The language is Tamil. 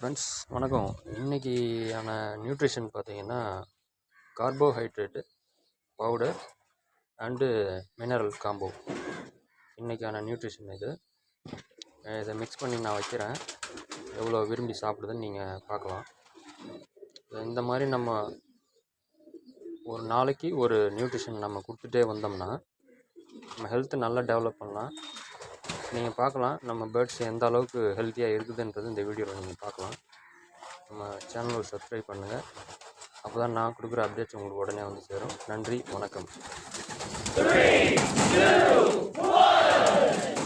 ஃப்ரெண்ட்ஸ் வணக்கம். இன்றைக்கியான நியூட்ரிஷன் பார்த்திங்கன்னா carbohydrate powder and mineral combo. இன்றைக்கான நியூட்ரிஷன் இதை மிக்ஸ் பண்ணி நான் வைக்கிறேன். எவ்வளோ விரும்பி சாப்பிடுதுன்னு நீங்கள் பார்க்கலாம். இந்த மாதிரி நம்ம ஒரு நாளைக்கு ஒரு நியூட்ரிஷன் நம்ம கொடுத்துட்டே வந்தோம்னா நம்ம ஹெல்த்து நல்லா டெவலப் பண்ணலாம். நீங்கள் பார்க்கலாம் நம்ம பேர்ட்ஸ் எந்த அளவுக்கு ஹெல்த்தியாக இருக்குதுன்றது இந்த வீடியோவில் நீங்கள் பார்க்கலாம். நம்ம சேனலை சப்ஸ்கிரைப் பண்ணுங்கள். அப்போ தான் நான் கொடுக்குற அப்டேட்ஸ் உங்களுக்கு உடனே வந்து சேரும். நன்றி, வணக்கம். 3, 2, 1